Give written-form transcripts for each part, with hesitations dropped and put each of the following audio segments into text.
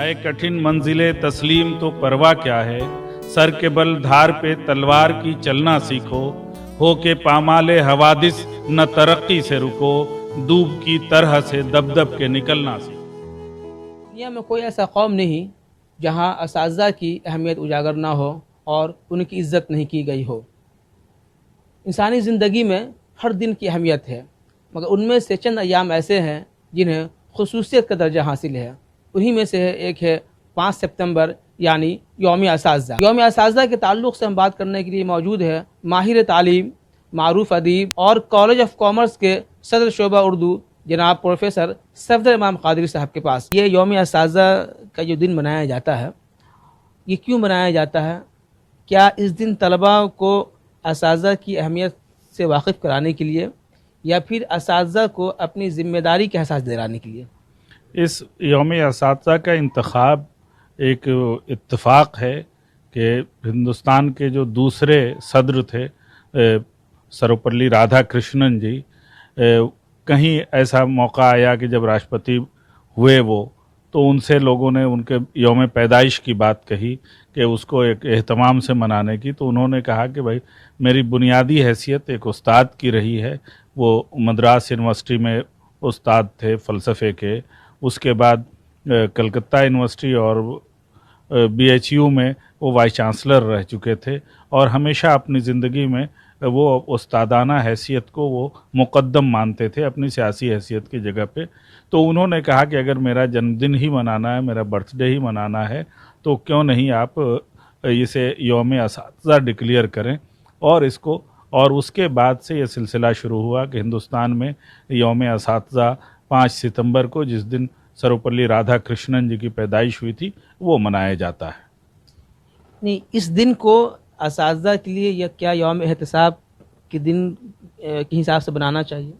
है कठिन मंजिले तस्लीम तो परवा क्या है, सर के बल धार पे तलवार की चलना सीखो, हो के पामाले हवादिस न तरक्की से रुको, दूब की तरह से दब के निकलना सीखो। दुनिया में कोई ऐसा कौम नहीं जहाँ असातिज़ा की अहमियत उजागर ना हो और उनकी इज़्ज़त नहीं की गई हो। इंसानी ज़िंदगी में हर दिन की अहमियत है, मगर उनमें से चंद अयाम ऐसे हैं जिन्हें खुसूसियत का दर्जा हासिल है। उन्हीं में से एक है 5 सितंबर यानी यौम असातिज़ा। यौम असातिज़ा के ताल्लुक़ से हम बात करने के लिए मौजूद है माहिर तालीम, मारूफ अदीब और कॉलेज ऑफ कॉमर्स के सदर शोबा उर्दू जनाब प्रोफेसर सफदर इमाम कादरी साहब के पास। ये यौम असातिज़ा का जो दिन मनाया जाता है, ये क्यों मनाया जाता है? क्या इस दिन तलबा को असातिज़ा की अहमियत से वाकिफ़ कराने के लिए या फिर असातिज़ा को अपनी ज़िम्मेदारी का एहसास दिलाने के लिए? इस यौम असातिज़ा का इंतखाब एक इत्तेफाक है कि हिंदुस्तान के जो दूसरे सदर थे सर्वपल्ली राधाकृष्णन जी, कहीं ऐसा मौका आया कि जब राष्ट्रपति हुए वो, तो उनसे लोगों ने उनके यौम पैदाइश की बात कही कि उसको एक एहतमाम से मनाने की। तो उन्होंने कहा कि भाई मेरी बुनियादी हैसियत एक उस्ताद की रही है। वो मद्रास यूनिवर्सिटी में उस्ताद थे फ़लसफ़े के, उसके बाद कलकत्ता यूनिवर्सिटी और BHU में वो वाइस चांसलर रह चुके थे और हमेशा अपनी ज़िंदगी में वो उस्तादाना हैसियत को वो मुक़द्दम मानते थे अपनी सियासी हैसियत की जगह पे। तो उन्होंने कहा कि अगर मेरा जन्मदिन ही मनाना है, मेरा बर्थडे ही मनाना है, तो क्यों नहीं आप इसे यौम असातिज़ा डिक्लेयर करें। और इसको और उसके बाद से ये सिलसिला शुरू हुआ कि हिंदुस्तान में यौम असातिज़ा 5 सितंबर को, जिस दिन सर्वपल्ली राधाकृष्णन जी की पैदाइश हुई थी, वो मनाया जाता है। नहीं, इस दिन को असातिज़ा के लिए या क्या यौम एहतसाब के दिन के हिसाब से बनाना चाहिए?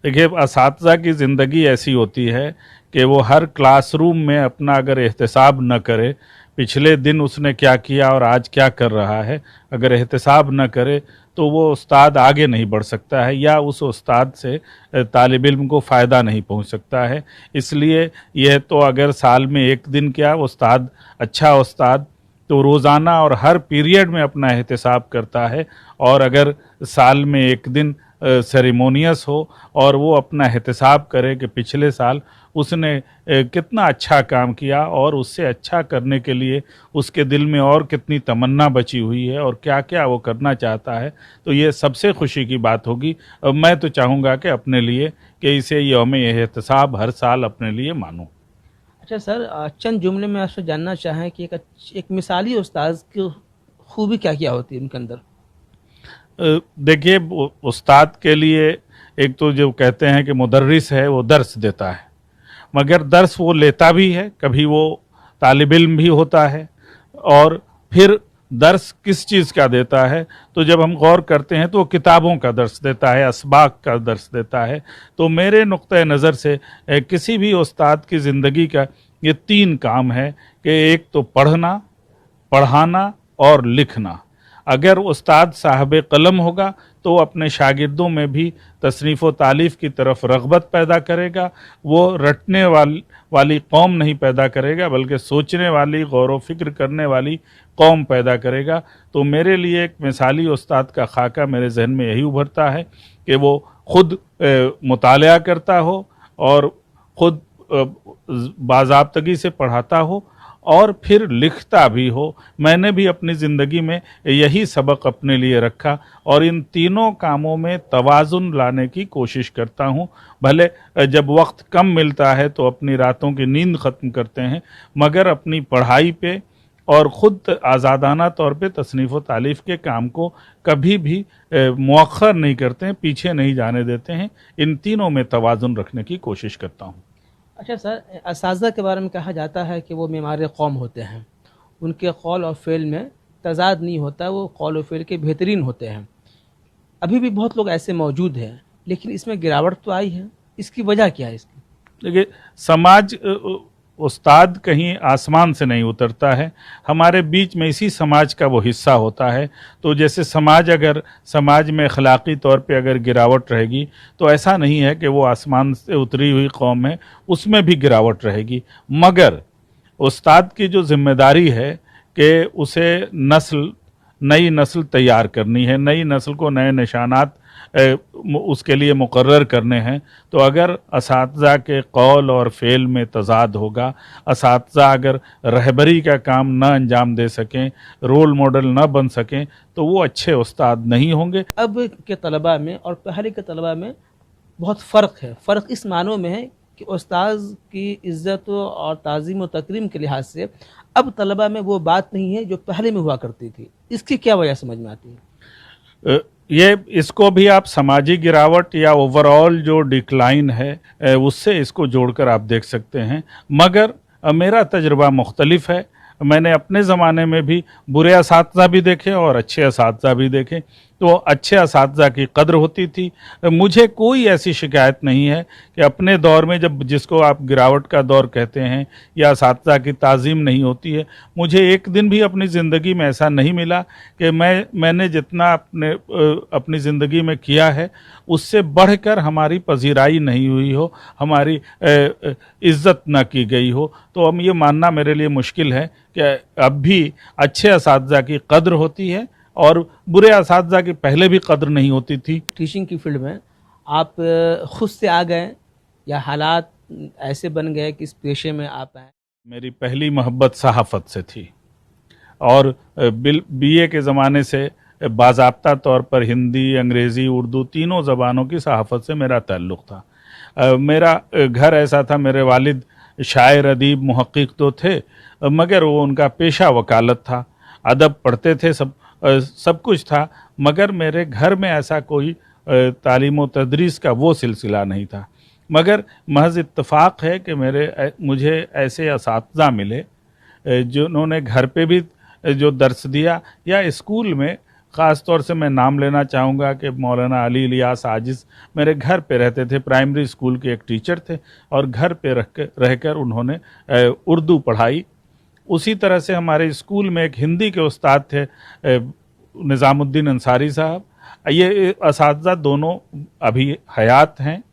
देखिए, असातिज़ा की ज़िंदगी ऐसी होती है कि वो हर क्लासरूम में अपना अगर एहतसाब न करे, पिछले दिन उसने क्या किया और आज क्या कर रहा है, अगर एहतसाब न करे तो वो उस्ताद आगे नहीं बढ़ सकता है या उस उस्ताद से तालिब इल्म को फ़ायदा नहीं पहुंच सकता है। इसलिए यह तो अगर साल में एक दिन क्या उस्ताद, अच्छा उस्ताद तो रोज़ाना और हर पीरियड में अपना एहतसाब करता है, और अगर साल में एक दिन सेरेमोनियस हो और वो अपना एहतसाब करे कि पिछले साल उसने कितना अच्छा काम किया और उससे अच्छा करने के लिए उसके दिल में और कितनी तमन्ना बची हुई है और क्या क्या वो करना चाहता है, तो ये सबसे खुशी की बात होगी। मैं तो चाहूँगा कि अपने लिए कि इसे यौम एहतसाब हर साल अपने लिए मानूं। अच्छा सर, चंद जुमले में आपसे जानना चाहें कि एक मिसाली उस्ताद की खूबी क्या क्या होती है उनके अंदर? देखिए, उस्ताद के लिए एक तो जो कहते हैं कि मुदर्रिस है, वो दर्स देता है, मगर दर्स वो लेता भी है, कभी वो तालिब इल्म भी होता है। और फिर दर्स किस चीज़ का देता है, तो जब हम गौर करते हैं तो वो किताबों का दर्स देता है, असबाक का दर्स देता है। तो मेरे नुक्ते नज़र से किसी भी उस्ताद की ज़िंदगी का ये 3 काम है कि एक तो पढ़ना, पढ़ाना और लिखना। अगर उस्ताद साहब कलम होगा तो अपने शागिर्दों में भी तसनीफ़ व तालीफ़ की तरफ रग़बत पैदा करेगा। वो रटने वाली कौम नहीं पैदा करेगा, बल्कि सोचने वाली, गौर व फिक्र करने वाली कौम पैदा करेगा। तो मेरे लिए एक मिसाली उस्ताद का खाका मेरे जहन में यही उभरता है कि वो ख़ुद मुतालिया करता हो और ख़ुद बाज़ाब्तगी से पढ़ाता हो और फिर लिखता भी हो। मैंने भी अपनी ज़िंदगी में यही सबक अपने लिए रखा और इन तीनों कामों में तवाज़ुन लाने की कोशिश करता हूँ। भले जब वक्त कम मिलता है तो अपनी रातों की नींद ख़त्म करते हैं, मगर अपनी पढ़ाई पे और ख़ुद आज़ादाना तौर पे तसनीफ़ व तालीफ़ के काम को कभी भी मुअख्खर नहीं करते हैं, पीछे नहीं जाने देते हैं। इन तीनों में तवाज़ुन रखने की कोशिश करता हूँ। अच्छा सर, असातिज़ा के बारे में कहा जाता है कि वो मेमार कौम होते हैं, उनके कौल और फ़ेल में तज़ाद नहीं होता, वो कौल और फ़ेल के बेहतरीन होते हैं। अभी भी बहुत लोग ऐसे मौजूद हैं, लेकिन इसमें गिरावट तो आई है, इसकी वजह क्या है इसकी? देखिए, समाज, उस्ताद कहीं आसमान से नहीं उतरता है, हमारे बीच में इसी समाज का वो हिस्सा होता है। तो जैसे समाज में अखलाक़ी तौर पे अगर गिरावट रहेगी तो ऐसा नहीं है कि वो आसमान से उतरी हुई कौम है, उसमें भी गिरावट रहेगी। मगर उस्ताद की जो जिम्मेदारी है कि उसे नई नस्ल तैयार करनी है, नई नस्ल को नए निशानात उसके लिए मुकर्रर करने हैं। तो अगर असातिज़ा के कौल और फ़ेल में तज़ाद होगा, असातिज़ा अगर रहबरी का काम न अंजाम दे सकें, रोल मॉडल न बन सकें, तो वो अच्छे उस्ताद नहीं होंगे। अब के तलबा में और पहले के तलबा में बहुत फ़र्क है। फ़र्क इस मानों में है कि उस्ताद की इज़्ज़त और ताज़ीम और तकरीम के लिहाज से अब तलबा में वो बात नहीं है जो पहले में हुआ करती थी। इसकी क्या वजह समझ में आती है? ये इसको भी आप समाजी गिरावट या ओवरऑल जो डिक्लाइन है उससे इसको जोड़कर आप देख सकते हैं। मगर मेरा तजुर्बा मुख्तलिफ है। मैंने अपने ज़माने में भी बुरे असातिज़ा भी देखे और अच्छे असातिज़ा भी देखे। तो अच्छे असातिज़ा की कद्र होती थी। मुझे कोई ऐसी शिकायत नहीं है कि अपने दौर में, जब जिसको आप गिरावट का दौर कहते हैं या असातिज़ा की ताज़ीम नहीं होती है, मुझे एक दिन भी अपनी ज़िंदगी में ऐसा नहीं मिला कि मैंने जितना अपनी ज़िंदगी में किया है उससे बढ़कर हमारी पजीराई नहीं हुई हो, हमारी इज़्ज़त ना की गई हो। तो अब ये मानना मेरे लिए मुश्किल है कि अब भी अच्छे असातिज़ा की कद्र होती है और बुरे असातिज़ा की पहले भी कद्र नहीं होती थी। टीचिंग की फील्ड में आप खुद से आ गए या हालात ऐसे बन गए कि इस पेशे में आप आए? मेरी पहली मोहब्बत सहाफ़त से थी और बीए के ज़माने से बाज़ाब्ता तौर पर हिंदी, अंग्रेज़ी, उर्दू तीनों ज़बानों की सहाफ़त से मेरा ताल्लुक़ था। मेरा घर ऐसा था, मेरे वालिद शायर, अदीब, मुहक्किक तो थे, मगर वो उनका पेशा वकालत था। अदब पढ़ते थे, सब कुछ था, मगर मेरे घर में ऐसा कोई तालीम व तदरीस का वो सिलसिला नहीं था। मगर महज इत्तफ़ाक़ है कि मुझे ऐसे असातिज़ा मिले जिन्होंने घर पे भी जो दर्स दिया या स्कूल में। ख़ास तौर से मैं नाम लेना चाहूँगा कि मौलाना अली इलियास आजिज़ मेरे घर पे रहते थे। प्राइमरी स्कूल के एक टीचर थे और घर पे रहकर उन्होंने उर्दू पढ़ाई। उसी तरह से हमारे स्कूल में एक हिंदी के उस्ताद थे, निज़ामुद्दीन अंसारी साहब। ये असातिज़ा दोनों अभी हयात हैं।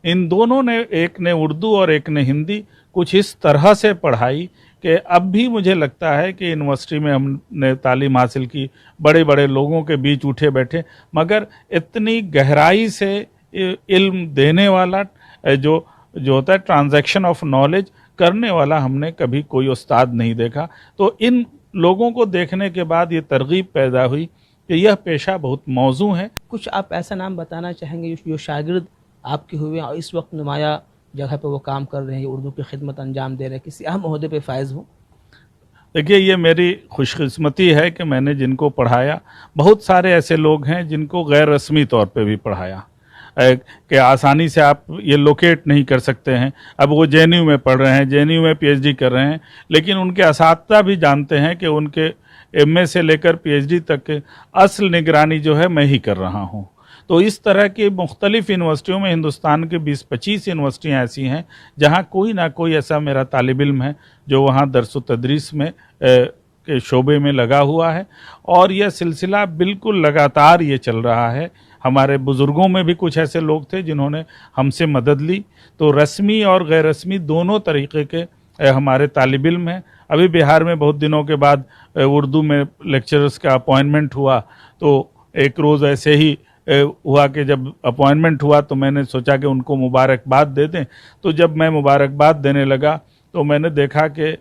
इन दोनों ने, एक ने उर्दू और एक ने हिंदी, कुछ इस तरह से पढ़ाई कि अब भी मुझे लगता है कि यूनिवर्सिटी में हमने तालीम हासिल की, बड़े बड़े लोगों के बीच उठे बैठे, मगर इतनी गहराई से इल्म देने वाला जो होता है ट्रांजैक्शन ऑफ नॉलेज करने वाला हमने कभी कोई उस्ताद नहीं देखा। तो इन लोगों को देखने के बाद ये तरगीब पैदा हुई कि यह पेशा बहुत मौजू है। कुछ आप ऐसा नाम बताना चाहेंगे जो शागिर्द आपके हुए और इस वक्त नुमाया जगह पे वो काम कर रहे हैं, उर्दू की खिदमत अंजाम दे रहे हैं, किसी अहम ओहदे पे फायज़ हों? देखिए, ये मेरी खुशकिस्मती है कि मैंने जिनको पढ़ाया, बहुत सारे ऐसे लोग हैं जिनको गैर रस्मी तौर पे भी पढ़ाया कि आसानी से आप ये लोकेट नहीं कर सकते हैं। अब वो जेएनयू में पढ़ रहे हैं, जेएनयू में पीएचडी कर रहे हैं, लेकिन उनके असातिज़ा भी जानते हैं कि उनके एमए से लेकर पीएचडी तक के असल निगरानी जो है मैं ही कर रहा हूँ। तो इस तरह की मुख्तलिफ़ यूनिवर्सिटियों में, हिंदुस्तान के 20-25 यूनिवर्सिटियाँ ऐसी हैं जहाँ कोई ना कोई ऐसा मेरा तालिब इल्म है जो वहाँ दर्स व तदरीस में के शोबे में लगा हुआ है। और यह सिलसिला बिल्कुल लगातार ये चल रहा है। हमारे बुज़ुर्गों में भी कुछ ऐसे लोग थे जिन्होंने हमसे मदद ली। तो रस्मी और गैर रस्मी दोनों तरीक़े के हमारे तालिब इल्म हैं। अभी बिहार में बहुत दिनों के बाद उर्दू में लेक्चरर्स का अपॉइंटमेंट हुआ, तो एक रोज़ ऐसे ही हुआ कि जब अपॉइंटमेंट हुआ तो मैंने सोचा कि उनको मुबारकबाद दे दें। तो जब मैं मुबारकबाद देने लगा तो मैंने देखा कि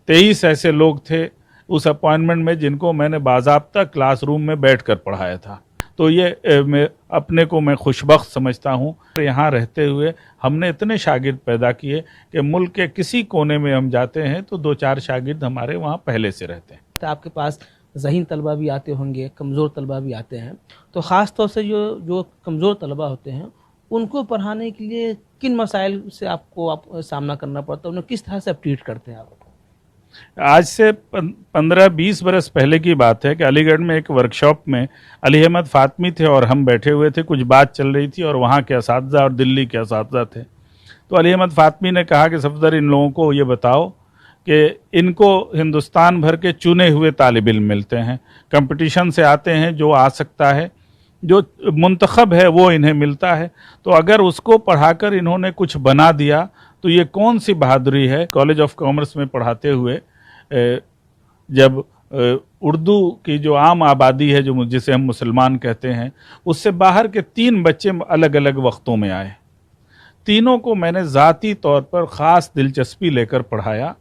23 ऐसे लोग थे उस अपॉइंटमेंट में जिनको मैंने बाज़ाब्ता क्लासरूम में बैठकर पढ़ाया था। तो ये मैं अपने को खुशबख्त समझता हूँ। यहाँ रहते हुए हमने इतने शागिर्द पैदा किए कि मुल्क के किसी कोने में हम जाते हैं तो 2-4 शागिर्द हमारे वहाँ पहले से रहते हैं। तो आपके पास ज़हीन तलबा भी आते होंगे, कमज़ोर तलबा भी आते हैं, तो ख़ास तौर से जो कमज़ोर तलबा होते हैं उनको पढ़ाने के लिए किन मसाइल से आपको सामना करना पड़ता है, उन्हें किस तरह से आप ट्रीट करते हैं आप? आज से 15-20 बरस पहले की बात है कि अलीगढ़ में एक वर्कशॉप में अली अहमद फ़ातमी थे और हम बैठे हुए थे। कुछ बात चल रही थी और वहाँ के असातिज़ा और दिल्ली के असातिज़ा थे। तो अली अहमद फ़ातमी ने कहा कि सफदर, इन लोगों को ये बताओ कि इनको हिंदुस्तान भर के चुने हुए तालिब इल्म मिलते हैं, कंपटीशन से आते हैं, जो आ सकता है, जो मुंतखब है वो इन्हें मिलता है। तो अगर उसको पढ़ाकर इन्होंने कुछ बना दिया तो ये कौन सी बहादुरी है। कॉलेज ऑफ कॉमर्स में पढ़ाते हुए जब उर्दू की जो आम आबादी है, जो जिसे हम मुसलमान कहते हैं, उससे बाहर के 3 बच्चे अलग अलग वक्तों में आए। तीनों को मैंने ज़ाती तौर पर ख़ास दिलचस्पी लेकर पढ़ाया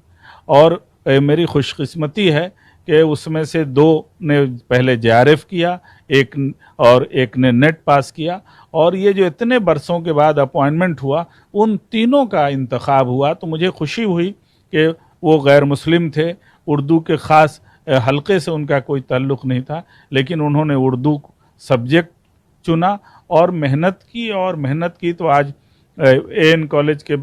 और मेरी खुशकिस्मती है कि उसमें से 2 ने पहले JRF किया, एक ने नेट पास किया, और ये जो इतने बरसों के बाद अपॉइंटमेंट हुआ, उन तीनों का इंतखाब हुआ। तो मुझे खुशी हुई कि वो गैर मुस्लिम थे, उर्दू के ख़ास हलक़े से उनका कोई ताल्लुक़ नहीं था, लेकिन उन्होंने उर्दू सब्जेक्ट चुना और मेहनत की, और मेहनत की तो आज AN कॉलेज के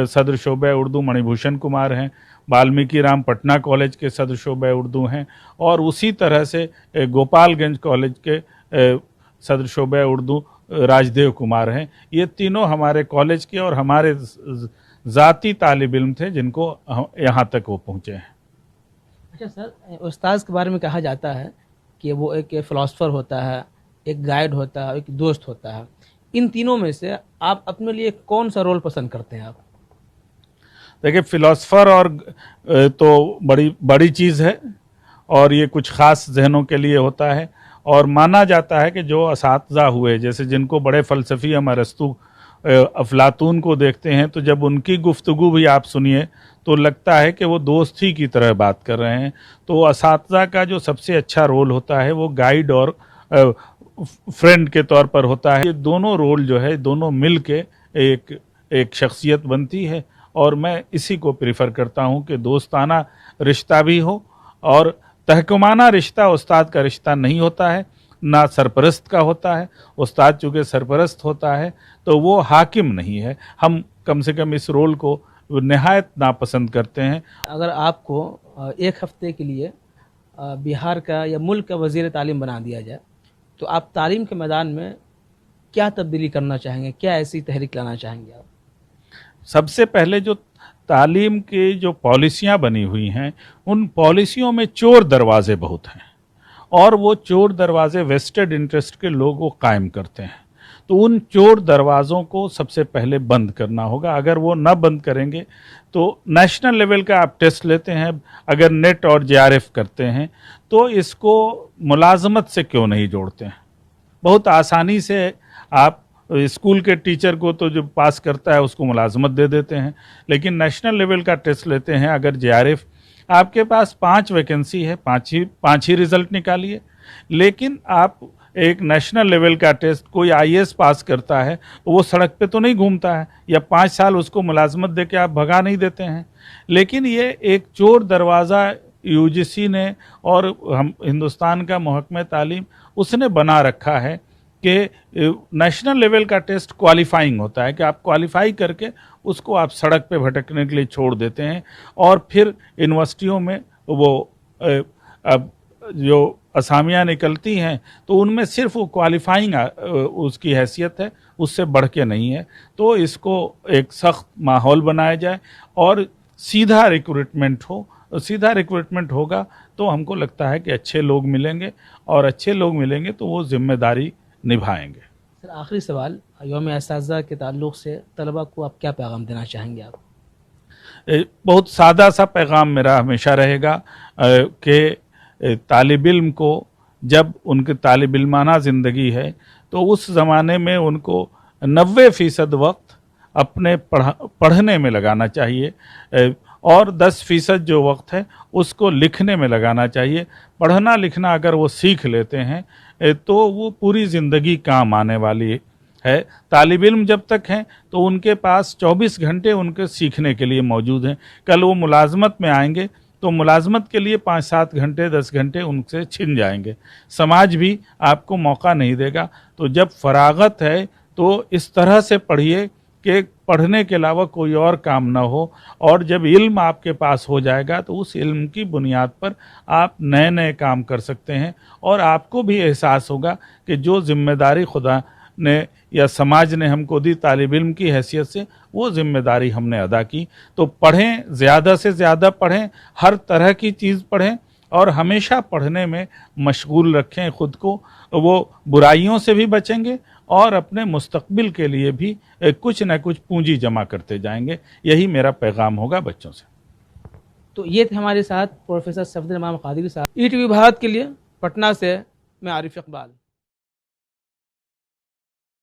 सदर शोबे उर्दू मणिभूषण कुमार हैं, वाल्मीकि राम पटना कॉलेज के सदर शोबे उर्दू हैं, और उसी तरह से गोपालगंज कॉलेज के सदर शोबे उर्दू राजदेव कुमार हैं। ये तीनों हमारे कॉलेज के और हमारे ज़ाती तालिब इल्म थे जिनको यहाँ तक वो पहुँचे हैं। अच्छा सर, उस्ताद के बारे में कहा जाता है कि वो एक फ़िलासफ़र होता है, एक गाइड होता है, एक दोस्त होता है। इन तीनों में से आप अपने लिए कौन सा रोल पसंद करते हैं आप? देखिए, फ़िलासफ़र और तो बड़ी चीज़ है, और ये कुछ ख़ास जहनों के लिए होता है, और माना जाता है कि जो असातिज़ा हुए, जैसे जिनको बड़े फ़लसफ़ी हम अरस्तू अफ़लातून को देखते हैं, तो जब उनकी गुफ्तगू भी आप सुनिए तो लगता है कि वो दोस्त ही की तरह बात कर रहे हैं। तो असातिज़ा का जो सबसे अच्छा रोल होता है वो गाइड और फ्रेंड के तौर पर होता है। ये दोनों रोल जो है, दोनों मिल के एक शख्सियत बनती है, और मैं इसी को प्रेफर करता हूँ कि दोस्ताना रिश्ता भी हो, और तहकुमाना रिश्ता उस्ताद का रिश्ता नहीं होता है, ना सरपरस्त का होता है। उस्ताद चूँकि सरपरस्त होता है तो वो हाकिम नहीं है। हम कम से कम इस रोल को नहायत नापसंद करते हैं। अगर आपको 1 हफ्ते के लिए बिहार का या मुल्क का वज़ीर तालीम बना दिया जाए, तो आप तालीम के मैदान में क्या तब्दीली करना चाहेंगे, क्या ऐसी तहरीक लाना चाहेंगे आप? सबसे पहले जो तालीम की जो पॉलिसियाँ बनी हुई हैं, उन पॉलिसियों में चोर दरवाजे बहुत हैं, और वो चोर दरवाजे वेस्टेड इंटरेस्ट के लोग वो कायम करते हैं। तो उन चोर दरवाज़ों को सबसे पहले बंद करना होगा। अगर वो न बंद करेंगे तो नेशनल लेवल का आप टेस्ट लेते हैं, अगर नेट और JRF करते हैं, तो इसको मुलाजमत से क्यों नहीं जोड़ते हैं? बहुत आसानी से आप स्कूल के टीचर को तो जो पास करता है उसको मुलाजमत दे देते हैं, लेकिन नेशनल लेवल का टेस्ट लेते हैं, अगर JRF आपके पास 5 वैकेंसी है, 5 ही रिज़ल्ट निकालिए। लेकिन आप एक नेशनल लेवल का टेस्ट कोई IAS पास करता है, वो सड़क पे तो नहीं घूमता है, या 5 साल उसको मुलाजमत दे के आप भगा नहीं देते हैं। लेकिन ये एक चोर दरवाज़ा UGC ने और हम हिंदुस्तान का महकमा तालीम उसने बना रखा है कि नेशनल लेवल का टेस्ट क्वालिफाइंग होता है, कि आप क्वालिफाई करके उसको आप सड़क पे भटकने के लिए छोड़ देते हैं, और फिर यूनिवर्सिटियों में वो अब जो असामियाँ निकलती हैं तो उनमें सिर्फ वो क्वालिफाइंग उसकी हैसियत है, उससे बढ़ के नहीं है। तो इसको एक सख्त माहौल बनाया जाए और सीधा रिक्रूटमेंट हो। सीधा रिक्रूटमेंट होगा तो हमको लगता है कि अच्छे लोग मिलेंगे, और अच्छे लोग मिलेंगे तो वो जिम्मेदारी निभाएंगे। सर, आखिरी सवाल, यौम असातिज़ा के ताल्लुक़ से तलबा को आप क्या पैगाम देना चाहेंगे आप? बहुत सादा सा पैगाम मेरा हमेशा रहेगा कि तालिब इल्म को, जब उनकी तालिब इल्माना ज़िंदगी है, तो उस ज़माने में उनको 90% वक्त अपने पढ़ने में लगाना चाहिए, और 10% जो वक्त है उसको लिखने में लगाना चाहिए। पढ़ना लिखना अगर वो सीख लेते हैं तो वो पूरी ज़िंदगी काम आने वाली है। तालिब इल्म जब तक हैं तो उनके पास 24 घंटे उनके सीखने के लिए मौजूद हैं। कल वो मुलाजमत में आएंगे तो मुलाजमत के लिए 5-7 घंटे 10 घंटे उनसे छिन जाएंगे। समाज भी आपको मौका नहीं देगा। तो जब फरागत है तो इस तरह से पढ़िए कि पढ़ने के अलावा कोई और काम ना हो, और जब इल्म आपके पास हो जाएगा तो उस इल्म की बुनियाद पर आप नए नए काम कर सकते हैं, और आपको भी एहसास होगा कि जो जिम्मेदारी खुदा ने या समाज ने हमको दी तालिब इल्म की हैसियत से, वो जिम्मेदारी हमने अदा की। तो पढ़ें, ज़्यादा से ज़्यादा पढ़ें, हर तरह की चीज़ पढ़ें, और हमेशा पढ़ने में मशगूल रखें ख़ुद को। वो बुराइयों से भी बचेंगे और अपने मुस्तकबिल के लिए भी कुछ न कुछ पूंजी जमा करते जाएंगे। यही मेरा पैगाम होगा बच्चों से। तो ये थे हमारे साथ प्रोफेसर सफदर इमाम कादरी साहब। ईटीवी भारत के लिए पटना से मैं आरिफ इकबाल।